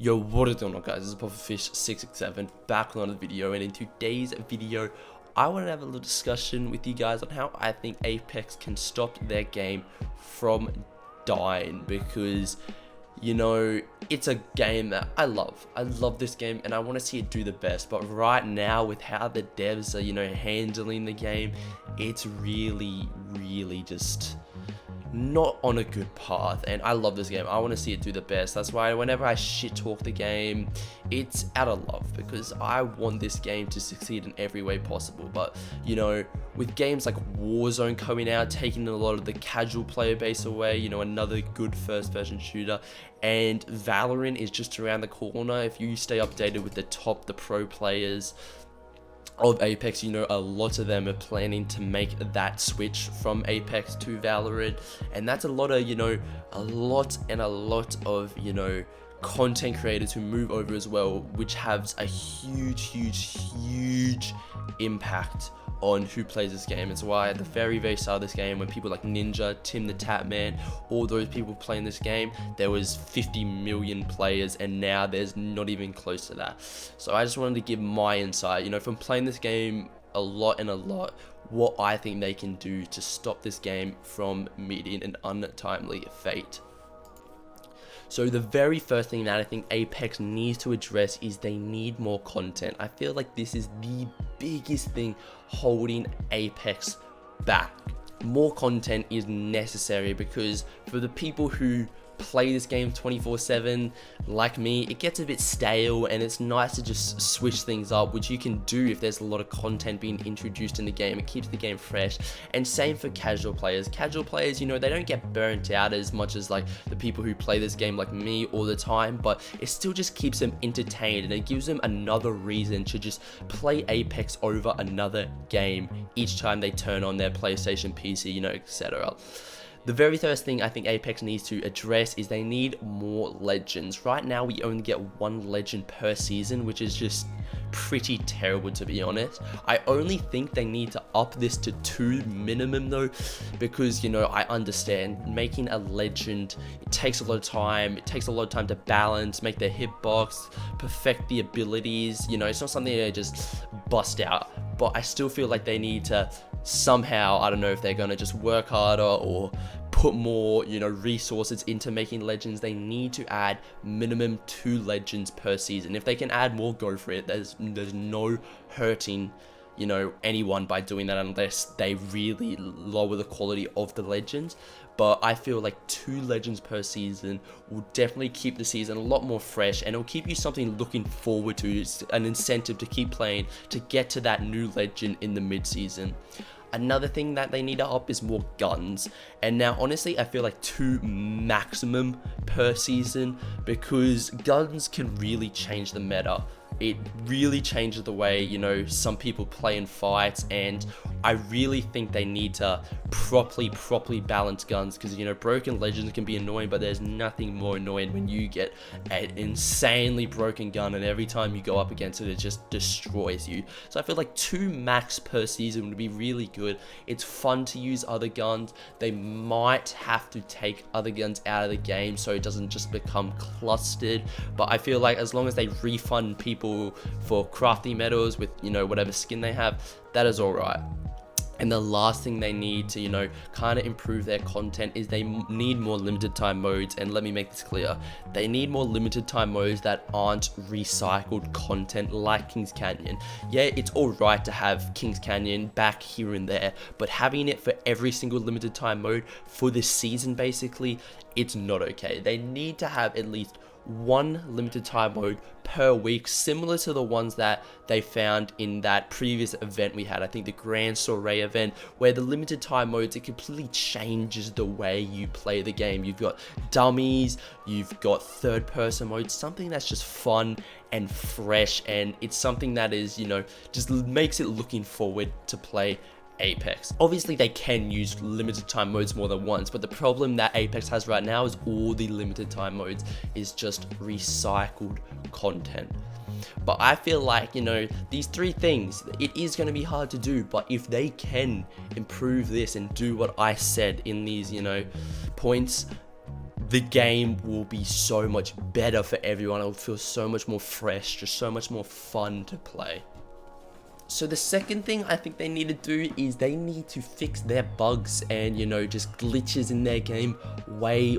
Yo, what is going on, guys? This is Pufferfish667 back with another video, and in today's video I want to have a little discussion with you guys on how I think Apex can stop their game from dying, because it's a game that I love this game and I want to see it do the best. But right now, with how the devs are handling the game, it's really just not on a good path. And I love this game. I want to see it do the best. That's why whenever I shit talk the game, it's out of love, because I want this game to succeed in every way possible. But with games like Warzone coming out, taking a lot of the casual player base away, another good first person shooter, and Valorant is just around the corner. If you stay updated with the pro players of Apex, a lot of them are planning to make that switch from Apex to Valorant, and that's a lot of content creators who move over as well, which has a huge impact on who plays this game. It's why at the very start of this game, when people like Ninja, Tim the Tap Man, all those people playing this game, there was 50 million players, and now there's not even close to that. So I just wanted to give my insight, from playing this game a lot, what I think they can do to stop this game from meeting an untimely fate. So the very first thing that I think Apex needs to address is they need more content. I feel like this is the biggest thing holding Apex back. More content is necessary, because for the people who play this game 24/7 like me, it gets a bit stale, and it's nice to just switch things up, which you can do if there's a lot of content being introduced in the game. It keeps the game fresh. And same for casual players, they don't get burnt out as much as like the people who play this game like me all the time, but it still just keeps them entertained, and it gives them another reason to just play Apex over another game each time they turn on their PlayStation, PC, etc. The very first thing I think Apex needs to address is they need more legends. Right now we only get one legend per season, which is just pretty terrible, to be honest. I only think they need to up this to 2 minimum though, because I understand making a legend, it takes a lot of time. It takes a lot of time to balance, make their hitbox, perfect the abilities. It's not something they just bust out. But I still feel like they need to somehow, I don't know if they're gonna just work harder or put more resources into making legends. They need to add minimum 2 legends per season. If they can add more, go for it. There's no hurting anyone by doing that, unless they really lower the quality of the legends. But I feel like 2 legends per season will definitely keep the season a lot more fresh, and it'll keep you something looking forward to. It's an incentive to keep playing, to get to that new legend in the mid-season. Another thing that they need to up is more guns. And now honestly, I feel like 2 maximum per season, because guns can really change the meta. It really changes the way some people play in fights, and I really think they need to properly balance guns, because broken legends can be annoying, but there's nothing more annoying when you get an insanely broken gun and every time you go up against it, it just destroys you. So I feel like 2 max per season would be really good. It's fun to use other guns. They might have to take other guns out of the game so it doesn't just become clustered, but I feel like as long as they refund people for crafty medals with whatever skin they have, that is alright. And the last thing they need to kind of improve their content is they need more limited time modes. And let me make this clear, they need more limited time modes that aren't recycled content like Kings Canyon. Yeah, it's alright to have Kings Canyon back here and there, but having it for every single limited time mode for this season, basically, it's not okay. They need to have at least 1 limited time mode per week, similar to the ones that they found in that previous event we had, I think the Grand Soiree event, where the limited time modes, it completely changes the way you play the game. You've got dummies, you've got third person mode, something that's just fun and fresh, and it's something that is just makes it looking forward to play Apex. Obviously they can use limited time modes more than once, but the problem that Apex has right now is all the limited time modes is just recycled content. But I feel like these 3 things, it is going to be hard to do, but if they can improve this and do what I said in these points, the game will be so much better for everyone. It will feel so much more fresh, just so much more fun to play. So the second thing I think they need to do is they need to fix their bugs and, you know, just glitches in their game way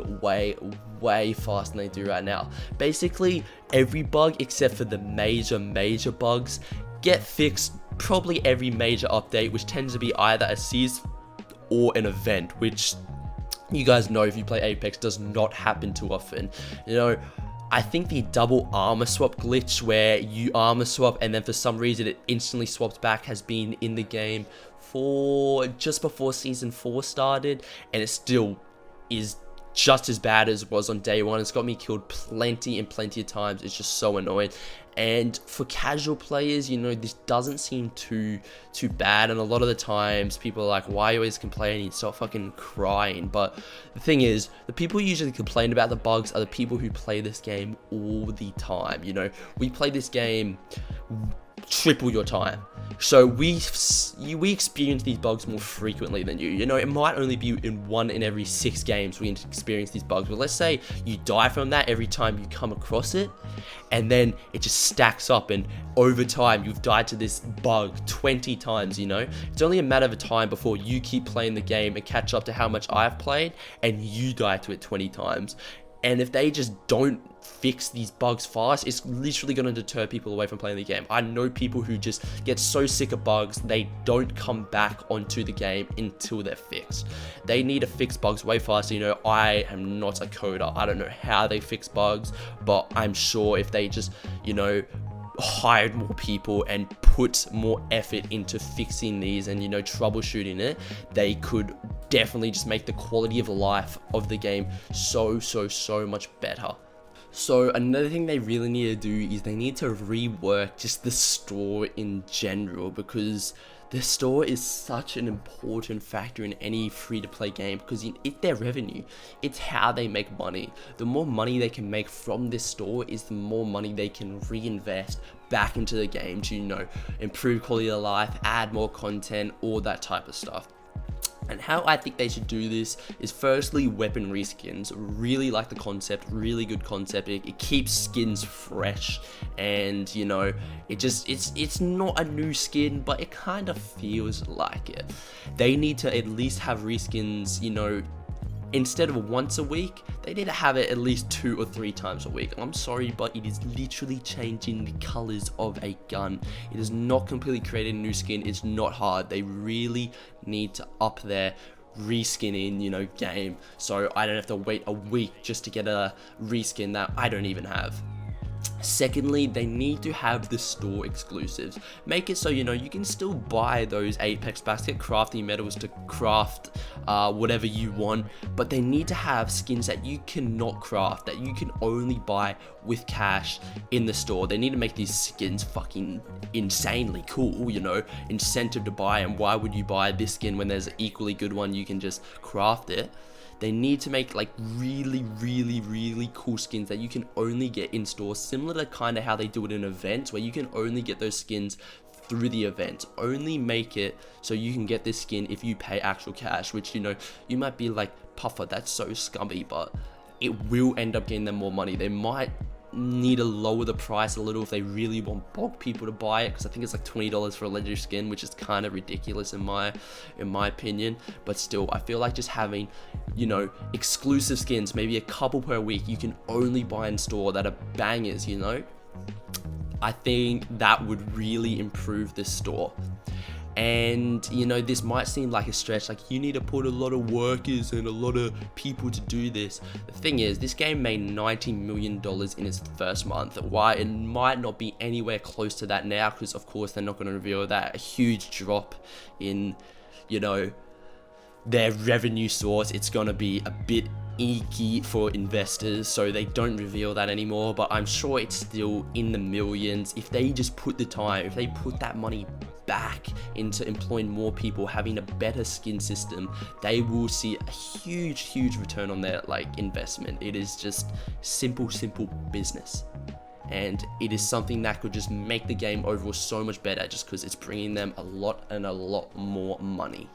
faster than they do right now. Basically, every bug except for the major bugs get fixed probably every major update, which tends to be either a season or an event, which you guys know if you play Apex does not happen too often. You know, I think the double armor swap glitch where you armor swap and then for some reason it instantly swaps back has been in the game for just before season 4 started, and it still is just as bad as it was on day 1. It's got me killed plenty of times. It's just so annoying. And for casual players, you know, this doesn't seem too bad, and a lot of the times people are like, why are you always complaining? Stop fucking crying. But the thing is, the people who usually complain about the bugs are the people who play this game all the time. You know, we play this game triple your time, so we experience these bugs more frequently than you. You know, it might only be in 1 in every 6 games we experience these bugs, but let's say you die from that every time you come across it, and then it just stacks up, and over time you've died to this bug 20 times. You know, it's only a matter of time before you keep playing the game and catch up to how much I've played, and you die to it 20 times. And if they just don't fix these bugs fast, it's literally going to deter people away from playing the game. I know people who just get so sick of bugs, they don't come back onto the game until they're fixed. They need to fix bugs way faster. You know, I am not a coder. I don't know how they fix bugs, but I'm sure if they just, you know, hired more people and put more effort into fixing these and, you know, troubleshooting it, they could definitely just make the quality of life of the game so much better. So another thing they really need to do is they need to rework just the store in general, because the store is such an important factor in any free-to-play game, because it's their revenue. It's how they make money. The more money they can make from this store is the more money they can reinvest back into the game to, you know, improve quality of life, add more content, all that type of stuff. And how I think they should do this is firstly weapon reskins. Really like the concept, really good concept. It keeps skins fresh, and, you know, it's not a new skin, but it kind of feels like it. They need to at least have reskins, you know, instead of once a week, they need to have it at least 2 or 3 times a week. I'm sorry, but it is literally changing the colors of a gun. It is not completely creating a new skin. It's not hard. They really need to up their reskinning, you know, game, so I don't have to wait a week just to get a reskin that I don't even have. Secondly, they need to have the store exclusives. Make it so, you know, you can still buy those Apex basket crafting metals to craft whatever you want, but they need to have skins that you cannot craft, that you can only buy with cash in the store. They need to make these skins fucking insanely cool, you know, incentive to buy. And why would you buy this skin when there's an equally good one? You can just craft it. They need to make like really cool skins that you can only get in stores, similar to kind of how they do it in events, where you can only get those skins through the event. Only make it so you can get this skin if you pay actual cash, which, you know, you might be like, Puffer, that's so scummy, but it will end up getting them more money. They might need to lower the price a little if they really want bulk people to buy it, because I think it's like $20 for a legendary skin, which is kind of ridiculous in my opinion. But still, I feel like just having, you know, exclusive skins, maybe a couple per week, you can only buy in store, that are bangers, you know, I think that would really improve this store. And, you know, this might seem like a stretch, like you need to put a lot of workers and a lot of people to do this. The thing is, this game made $90 million in its first month. Why it might not be anywhere close to that now, because of course they're not going to reveal that. A huge drop in, you know, their revenue source. It's going to be a bit icky for investors, so they don't reveal that anymore, but I'm sure it's still in the millions. If they just put the time, if they put that money back into employing more people, having a better skin system, they will see a huge return on their like investment. It is just simple business, and it is something that could just make the game overall so much better, just because it's bringing them a lot more money.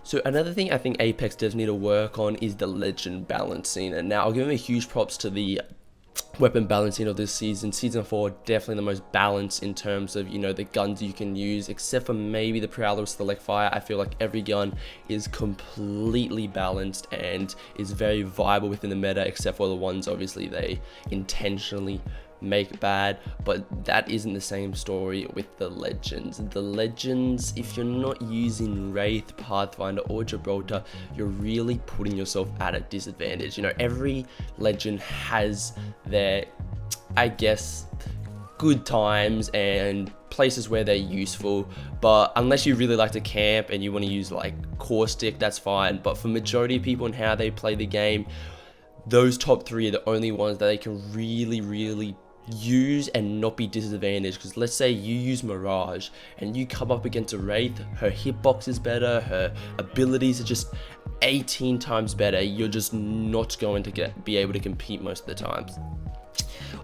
So another thing I think Apex does need to work on is the legend balancing. And now I'll give them a huge props to the weapon balancing of this season. Season 4 definitely the most balanced in terms of, you know, the guns you can use, except for maybe the Prowler with Select Fire. I feel like every gun is completely balanced and is very viable within the meta, except for the ones obviously they intentionally make bad. But that isn't the same story with the legends. The legends, if you're not using Wraith, Pathfinder or Gibraltar, you're really putting yourself at a disadvantage. You know, every legend has their, I guess, good times and places where they're useful, but unless you really like to camp and you want to use like Caustic, that's fine. But for majority of people and how they play the game, those top 3 are the only ones that they can really use and not be disadvantaged. Because let's say you use Mirage and you come up against a Wraith, her hitbox is better, her abilities are just 18 times better, you're just not going to be able to compete most of the times.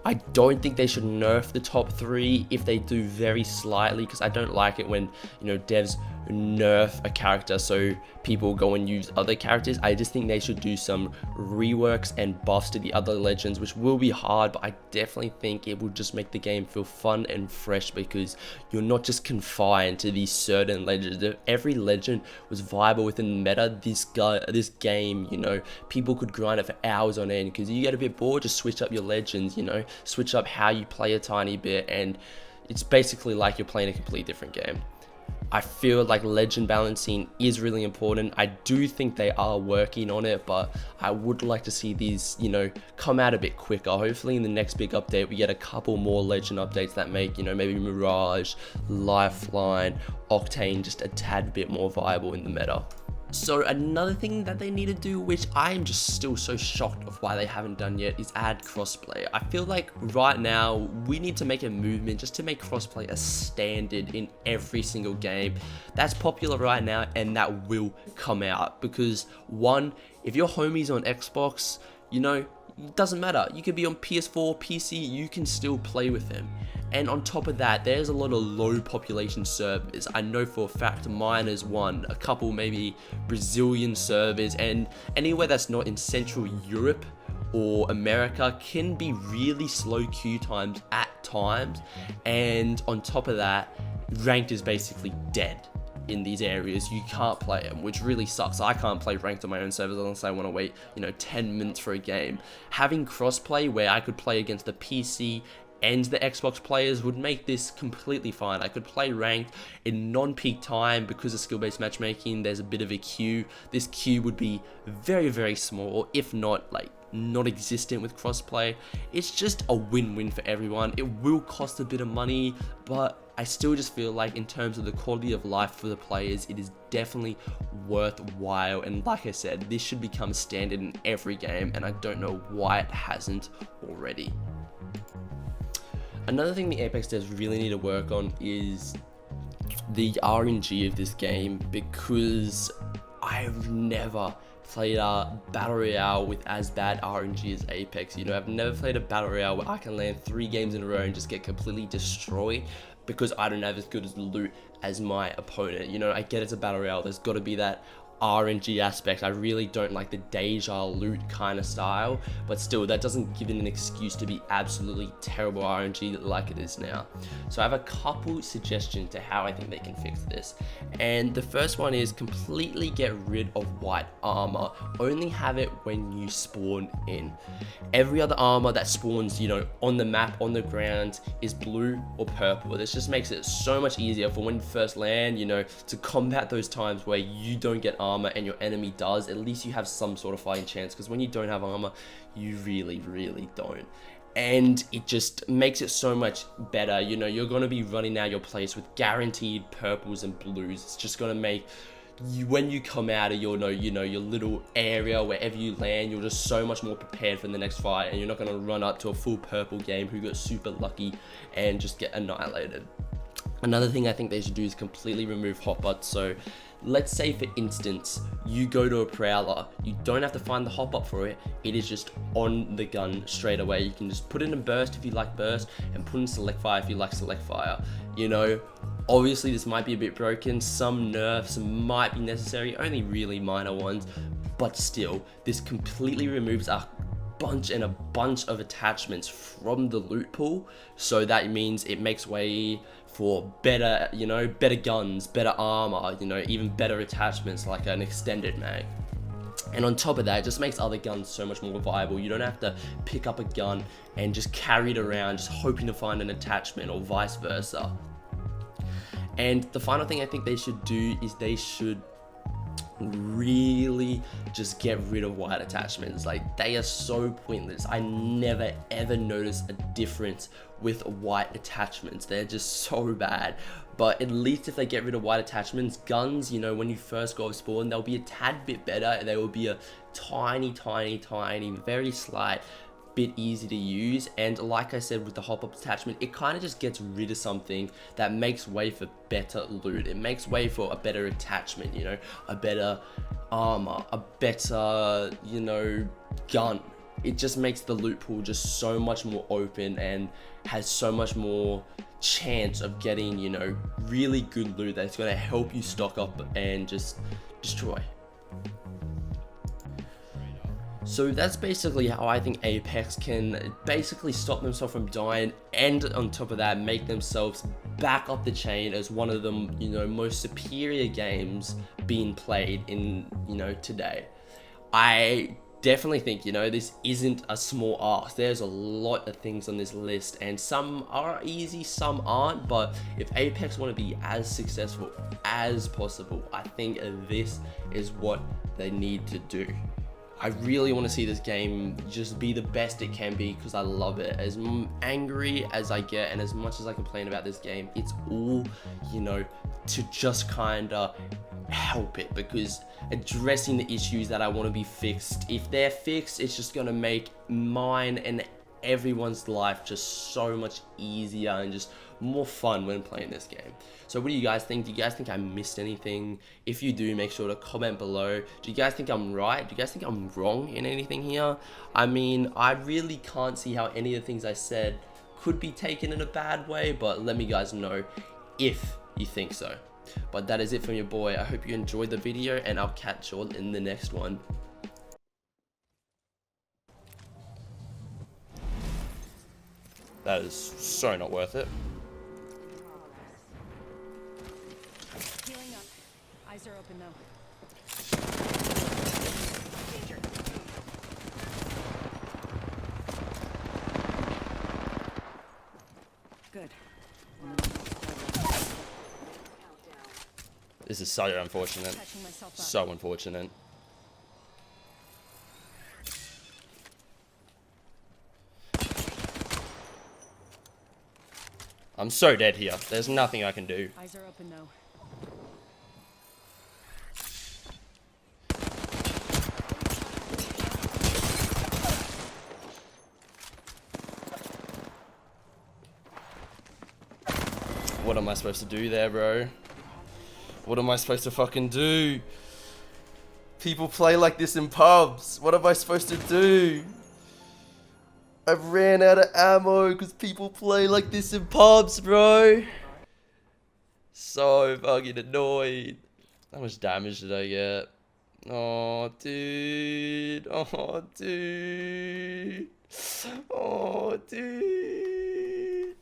I don't think they should nerf the top 3. If they do, very slightly, because I don't like it when, you know, devs nerf a character so people go and use other characters. I just think they should do some reworks and buffs to the other legends, which will be hard, but I definitely think it will just make the game feel fun and fresh, because you're not just confined to these certain legends. If every legend was viable within the meta, this game, you know, people could grind it for hours on end, because you get a bit bored, just switch up your legends, you know, switch up how you play a tiny bit, and it's basically like you're playing a completely different game. I feel like legend balancing is really important. I do think they are working on it, but I would like to see these, you know, come out a bit quicker. Hopefully in the next big update, we get a couple more legend updates that make, you know, maybe Mirage, Lifeline, Octane just a tad bit more viable in the meta. So another thing that they need to do, which I'm just still so shocked of why they haven't done yet, is add crossplay. I feel like right now we need to make a movement just to make crossplay a standard in every single game that's popular right now, and that will come out. Because one, if your homie's on Xbox, you know, it doesn't matter. You could be on PS4, PC, you can still play with them. And on top of that, there's a lot of low population servers. I know for a fact mine is one, a couple maybe Brazilian servers, and anywhere that's not in Central Europe or America can be really slow queue times at times. And on top of that, ranked is basically dead in these areas. You can't play them, which really sucks. I can't play ranked on my own servers unless I want to wait, you know, 10 minutes for a game. Having crossplay where I could play against the PC and the Xbox players would make this completely fine. I could play ranked in non-peak time because of skill-based matchmaking. There's a bit of a queue. This queue would be very small, if not like non-existent with crossplay. It's just a win-win for everyone. It will cost a bit of money, but I still just feel like in terms of the quality of life for the players, it is definitely worthwhile. And like I said, this should become standard in every game, and I don't know why it hasn't already. Another thing the Apex devs really need to work on is the RNG of this game, because I've never played a battle royale with as bad RNG as Apex. You know, I've never played a battle royale where I can land 3 games in a row and just get completely destroyed because I don't have as good as loot as my opponent. You know, I get it's a battle royale, there's got to be that RNG aspect. I really don't like the deja loot kind of style, but still that doesn't give it an excuse to be absolutely terrible RNG like it is now. So I have a couple suggestions to how I think they can fix this, and the first one is completely get rid of white armor. Only have it when you spawn in. Every other armor that spawns, you know, on the map, on the ground, is blue or purple. This just makes it so much easier for when you first land, you know, to combat those times where you don't get armor and your enemy does. At least you have some sort of fighting chance, because when you don't have armor, you really don't. And it just makes it so much better. You know, you're going to be running out your place with guaranteed purples and blues. It's just going to make you, when you come out of your, you know, your little area, wherever you land, you're just so much more prepared for the next fight, and you're not going to run up to a full purple game who got super lucky and just get annihilated. Another thing I think they should do is completely remove hotbots. So let's say, for instance, you go to a Prowler, you don't have to find the hotbot for it. It is just on the gun straight away. You can just put it in burst if you like burst, and put in select fire if you like select fire. You know, Obviously, this might be a bit broken. Some nerfs might be necessary, only really minor ones, but still, this completely removes a bunch of attachments from the loot pool. So that means it makes way for better, you know, better guns, better armor, you know, even better attachments like an extended mag. And on top of that, it just makes other guns so much more viable. You don't have to pick up a gun and just carry it around just hoping to find an attachment, or vice versa. And the final thing I think they should do is they should really just get rid of white attachments. Like, they are so pointless. I never ever notice a difference with white attachments. They're just so bad. But at least if they get rid of white attachments, guns, you know, when you first go off spawn, they'll be a tad bit better. They will be a tiny, very slight bit easy to use. And like I said, with the hop up attachment, it kind of just gets rid of something that makes way for better loot. It makes way for a better attachment, you know, a better armor, a better, you know, gun. It just makes the loot pool just so much more open and has so much more chance of getting, you know, really good loot that's going to help you stock up and just destroy. So that's basically how I think Apex can basically stop themselves from dying, and on top of that, make themselves back up the chain as one of the, you know, most superior games being played in, you know, today. I definitely think, you know, this isn't a small ask. There's a lot of things on this list, and some are easy, some aren't. But if Apex want to be as successful as possible, I think this is what they need to do. I really want to see this game just be the best it can be, because I love it. As angry as I get and as much as I complain about this game, it's all, you know, to just kind of help it, because addressing the issues that I want to be fixed, if they're fixed, it's just going to make mine and everyone's life just so much easier and just more fun when playing this game. So what do you guys think? Do you guys think I missed anything? If you do, make sure to comment below. Do you guys think I'm right? Do you guys think I'm wrong in anything here? I mean, I really can't see how any of the things I said could be taken in a bad way, but let me guys know if you think so. But that is it from your boy. I hope you enjoyed the video, and I'll catch you all in the next one. That is so not worth it. Healing up. Eyes are open though. Danger. Good. This is so unfortunate. So unfortunate. I'm so dead here. There's nothing I can do. Eyes are open though. What am I supposed to do there, bro? What am I supposed to fucking do? People play like this in pubs. What am I supposed to do? I ran out of ammo because people play like this in pubs, bro. So fucking annoyed. How much damage did I get? Oh, dude. Oh, dude. Oh, dude.